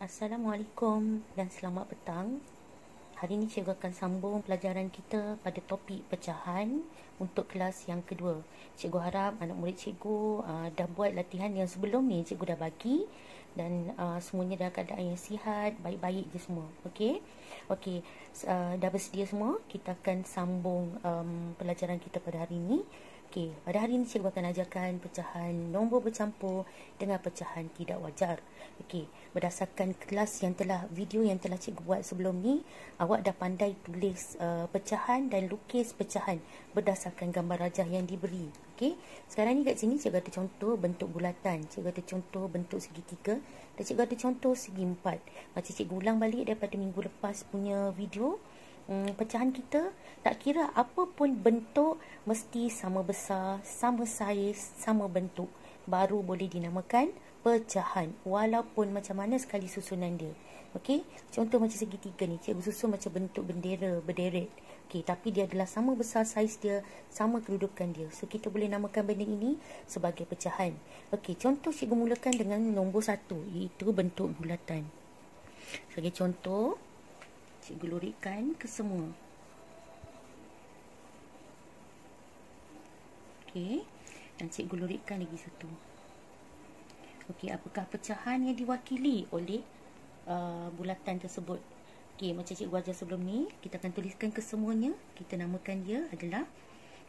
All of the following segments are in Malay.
Assalamualaikum dan selamat petang. Hari ini cikgu akan sambung pelajaran kita pada topik pecahan untuk kelas yang kedua. Cikgu harap anak murid cikgu dah buat latihan yang sebelum ni cikgu dah bagi dan semuanya dalam keadaan yang sihat, baik-baik je semua. Okey. Dah bersedia semua? Kita akan sambung pelajaran kita pada hari ini. Okey, pada hari ini cikgu akan ajarkan pecahan nombor bercampur dengan pecahan tidak wajar. Okey, berdasarkan kelas yang video yang telah cikgu buat sebelum ni, awak dah pandai tulis pecahan dan lukis pecahan berdasarkan gambar rajah yang diberi. Okey, sekarang ni kat sini cikgu ada contoh bentuk bulatan, cikgu ada contoh bentuk segitiga dan cikgu ada contoh segi empat. Macam cikgu ulang balik daripada minggu lepas punya video. Pecahan kita tak kira apa pun bentuk mesti sama besar, sama saiz, sama bentuk, baru boleh dinamakan pecahan walaupun macam mana sekali susunan dia. Okey, contoh macam segitiga ni cikgu susun macam bentuk bendera berderet. Okey, tapi dia adalah sama besar saiz dia, sama kedudukan dia. So kita boleh namakan benda ini sebagai pecahan. Okey, contoh cikgu mulakan dengan nombor 1 iaitu bentuk bulatan. Sebagai contoh, cikgu lurikkan ke semua. Okey, dan cikgu lurikkan lagi satu. Okey, apakah pecahan yang diwakili oleh bulatan tersebut? Okey, macam cikgu ajar sebelum ni, kita akan tuliskan kesemuanya. Kita namakan dia adalah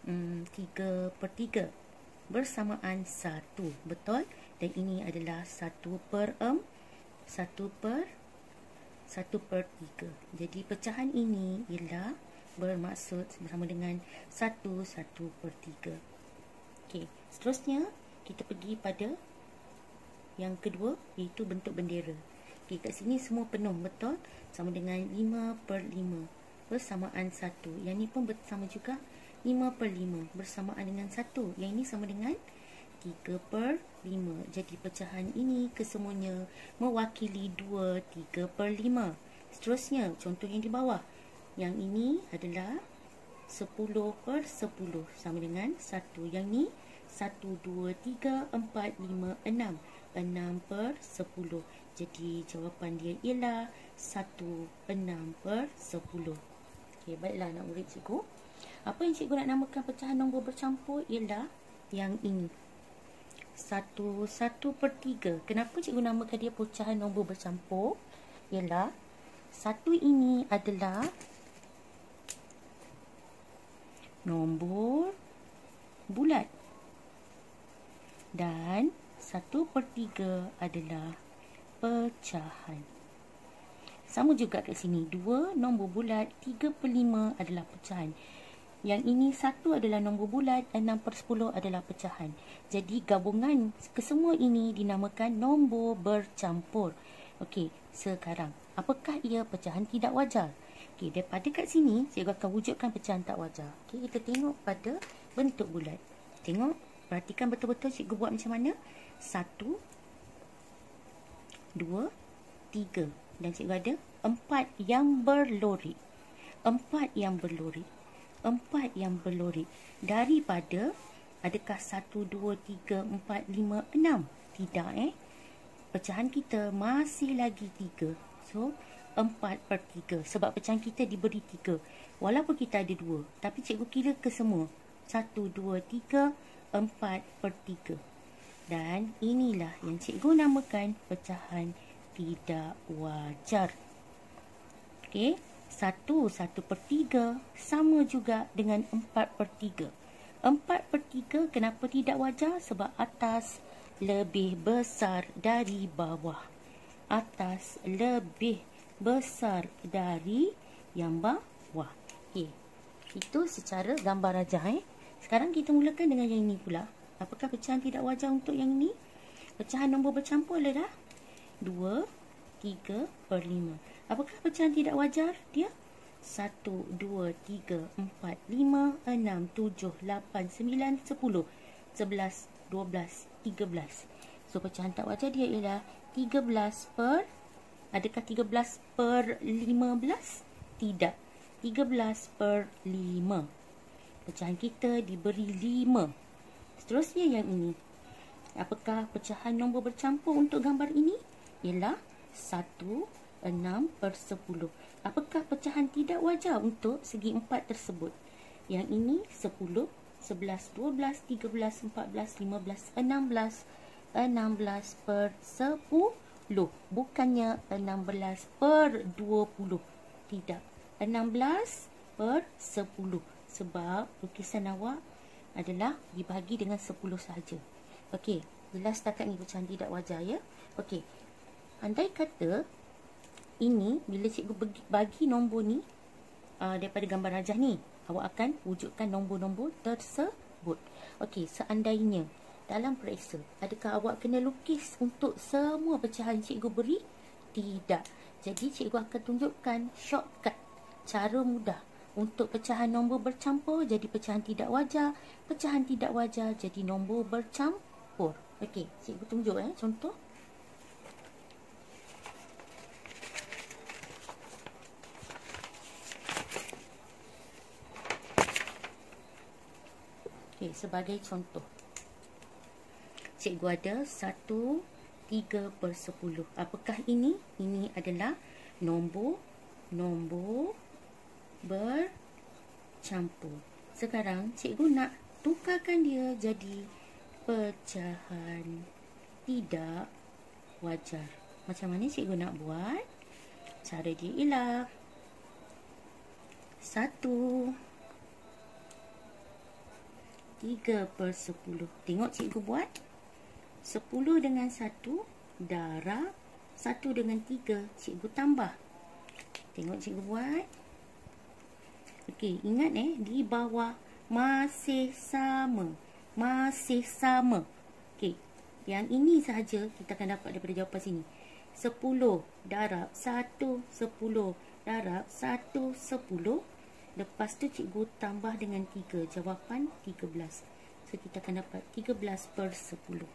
3/3 bersamaan 1. Betul? Dan ini adalah 1/3. Jadi pecahan ini ialah bermaksud bersama dengan 1/3. Okey, seterusnya kita pergi pada yang kedua iaitu bentuk bendera. Okey, kat sini semua penuh, betul? Sama dengan 5/5 bersamaan 1. Yang ni pun sama juga 5/5 bersamaan dengan 1. Yang ini sama dengan 3/5. Jadi pecahan ini kesemuanya mewakili 2 3/5. Seterusnya contoh yang di bawah. Yang ini adalah 10/10 sama dengan 1. Yang ni 1 2 3 4 5 6. 6/10. Jadi jawapan dia ialah 1/6/10. Okey, baiklah anak murid cikgu. Apa yang cikgu nak namakan pecahan nombor bercampur ialah yang ini. 1/3. Kenapa cikgu namakan dia pecahan nombor bercampur? Ialah 1 ini adalah nombor bulat dan 1/3 adalah pecahan. Sama juga kat sini, 2 nombor bulat, 3/5 adalah pecahan. Yang ini 1 adalah nombor bulat, 6/10 adalah pecahan. Jadi gabungan kesemua ini dinamakan nombor bercampur. Okey, sekarang apakah ia pecahan tidak wajar? Okey, daripada kat sini cikgu akan wujudkan pecahan tak wajar. Okey, kita tengok pada bentuk bulat. Tengok, perhatikan betul-betul cikgu buat macam mana. 1 2 3 dan cikgu ada 4 yang berlorik. 4 yang berlorik. 4 yang berlorik. Daripada adakah 1 2 3 4 5 6? Tidak Pecahan kita masih lagi 3. So 4/3 sebab pecahan kita diberi 3. Walaupun kita ada 2, tapi cikgu kira ke semua. 1 2 3 4/3. Dan inilah yang cikgu namakan pecahan tidak wajar. Okey, 1/3 sama juga dengan 4/3. 4/3 kenapa tidak wajar? Sebab atas lebih besar dari bawah. Atas lebih besar dari yang bawah. Okey, itu secara gambar rajah. Sekarang kita mulakan dengan yang ini pula. Apakah pecahan tidak wajar untuk yang ini? Pecahan nombor bercampur adalah 2 3/5. Apakah pecahan tidak wajar? Dia 1 2 3 4 5 6 7 8 9 10 11 12 13. So pecahan tak wajar dia ialah 13 per, adakah 13/15? Tidak, 13/5. Pecahan kita diberi 5. Seterusnya yang ini. Apakah pecahan nombor bercampur untuk gambar ini? Ialah 1/6/10. Apakah pecahan tidak wajar untuk segi 4 tersebut? Yang ini 10, 11, 12, 13, 14, 15, 16. 16/10. Bukannya 16/20. Tidak. 16/10. Sebab lukisan awak adalah dibahagi dengan 10 sahaja. Okey, jelas setakat ni pecahan tidak wajar ya. Okey. Andai kata ini bila cikgu bagi nombor ni daripada gambar rajah ni, awak akan wujudkan nombor-nombor tersebut. Okey, seandainya dalam periksa, adakah awak kena lukis untuk semua pecahan cikgu beri? Tidak. Jadi cikgu akan tunjukkan shortcut, cara mudah untuk pecahan nombor bercampur jadi pecahan tidak wajar, pecahan tidak wajar jadi nombor bercampur. Okey, cikgu tunjuk contoh. Okey, sebagai contoh, cikgu ada 1 3/10. Apakah ini? Ini adalah nombor bercampur. Sekarang cikgu nak tukarkan dia jadi pecahan tidak wajar. Macam mana cikgu nak buat? Cara dia ialah 1 3/10. Tengok cikgu buat. 10 dengan 1 darab 1 dengan 3. Cikgu tambah. Tengok cikgu buat. Okey, ingat di bawah masih sama. Masih sama. Okey, yang ini sahaja kita akan dapat daripada jawapan sini. 10 darab 1, 10 darab 1, 10. Lepas tu cikgu tambah dengan 3. Jawapan 13. So, kita akan dapat 13/10.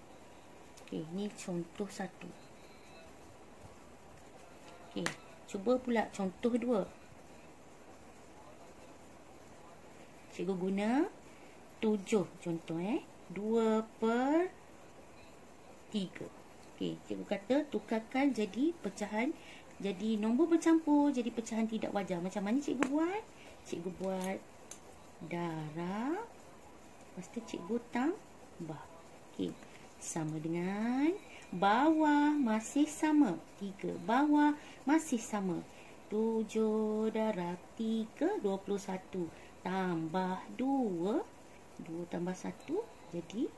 Okey, ni contoh 1. Okey, cuba pula contoh 2. Cikgu guna 7 contoh 2/3. Okey, cikgu kata tukarkan jadi pecahan, jadi nombor bercampur, jadi pecahan tidak wajar. Macam mana cikgu buat? Cikgu buat darab, lepas tu cikgu tambah. Okey, sama dengan bawah masih sama. 3 bawah masih sama. 7 darab 3, 21. Tambah 2. 2 tambah 1 jadi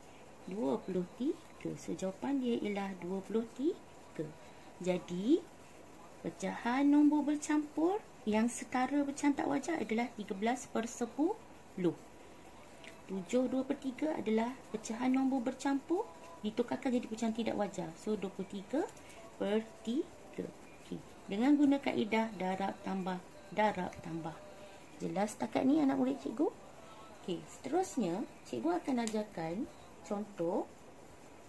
23. So, jawapan dia ialah 23. Jadi, pecahan nombor bercampur yang setara pecahan tak wajar adalah 13/10. 7 2/3 adalah pecahan nombor bercampur ditukarkan jadi pecahan tidak wajar. So, 23/3. Okay. Dengan guna kaedah darab tambah. Jelas setakat ni anak murid cikgu? Okey, seterusnya cikgu akan ajarkan contoh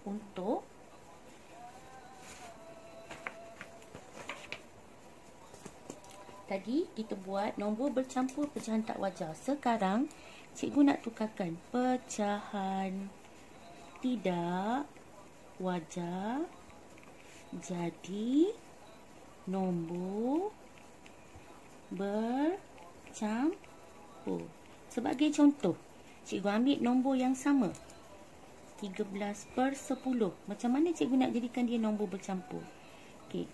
untuk tadi kita buat nombor bercampur pecahan tak wajar. Sekarang cikgu nak tukarkan pecahan tidak wajar jadi nombor bercampur. Sebagai contoh, cikgu ambil nombor yang sama, 13/10. Macam mana cikgu nak jadikan dia nombor bercampur? Okey,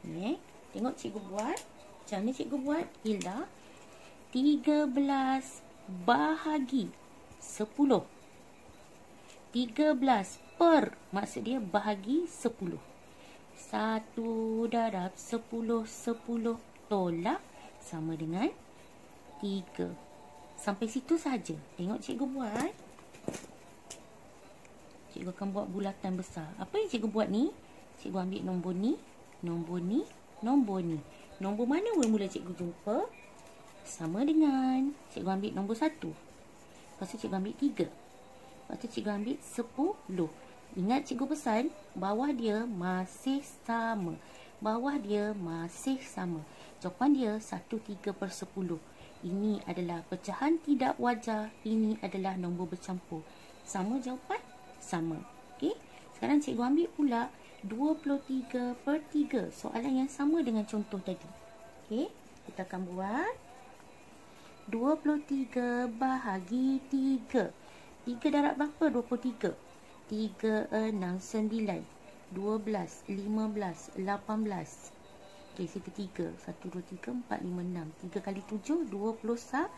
ni tengok cikgu buat. Macam mana cikgu buat? Ialah 13 bahagi 10. 13 per, maksud dia bahagi 10. 1 darab 10, 10 tolak sama dengan 3. Sampai situ saja. Tengok cikgu buat. Cikgu akan buat bulatan besar. Apa yang cikgu buat ni? Cikgu ambil nombor ni, nombor ni, nombor ni. Nombor mana mula cikgu jumpa? Sama dengan cikgu ambil nombor 1. Lepas tu cikgu ambil 3. Lepas tu cikgu ambil 10. Ingat cikgu pesan, bawah dia masih sama. Bawah dia masih sama. Jawapan dia 1/3/10. Ini adalah pecahan tidak wajar. Ini adalah nombor bercampur. Sama jawapan? Sama. Okey. Sekarang cikgu ambil pula 23/3. Soalan yang sama dengan contoh tadi. Okey, kita akan buat 23 bahagi 3. 3 darab berapa? 23. 3, 6, 9, 12, 15, 18. Okey, kita 3. 1, 2, 3, 4, 5, 6. 3 kali 7, 21.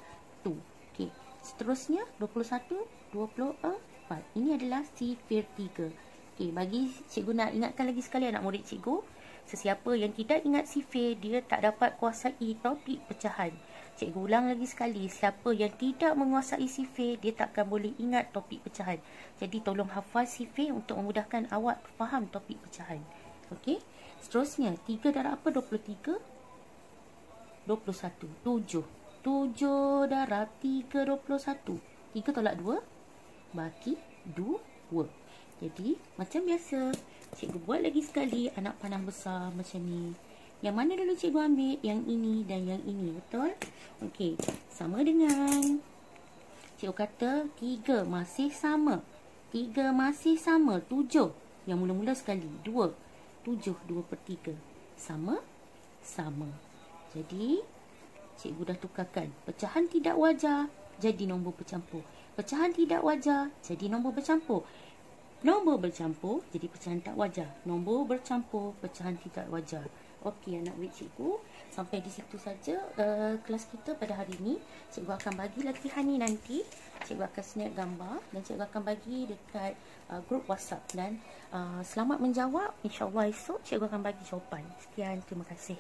Okey, seterusnya 21, 24. Ini adalah sifir 3. Okey, bagi cikgu nak ingatkan lagi sekali anak murid cikgu, sesiapa yang tidak ingat sifir, dia tak dapat kuasai topik pecahan. Cikgu ulang lagi sekali, siapa yang tidak menguasai sifir, dia takkan boleh ingat topik pecahan. Jadi tolong hafal sifir untuk memudahkan awak faham topik pecahan. Okey, seterusnya 3 darab apa? 23, 21, 7. 7 darab 3, 21. 3 tolak 2, bagi 2. Jadi macam biasa, cikgu buat lagi sekali anak panah besar macam ni. Yang mana dulu cikgu ambil? Yang ini dan yang ini, betul? Okey, sama dengan cikgu kata 3 masih sama. 3 masih sama. 7 yang mula-mula sekali, 2. 7, 2/3. Sama? Sama. Jadi cikgu dah tukarkan. Pecahan tidak wajar jadi nombor bercampur. Pecahan tidak wajar jadi nombor bercampur. Nombor bercampur jadi pecahan tak wajar. Nombor bercampur, pecahan tidak wajar. Okey anak murid cikgu, sampai di situ saja kelas kita pada hari ini. Cikgu akan bagi latihan ni nanti. Cikgu akan snap gambar dan cikgu akan bagi dekat grup WhatsApp. Dan selamat menjawab. InsyaAllah esok cikgu akan bagi jawapan. Sekian, terima kasih.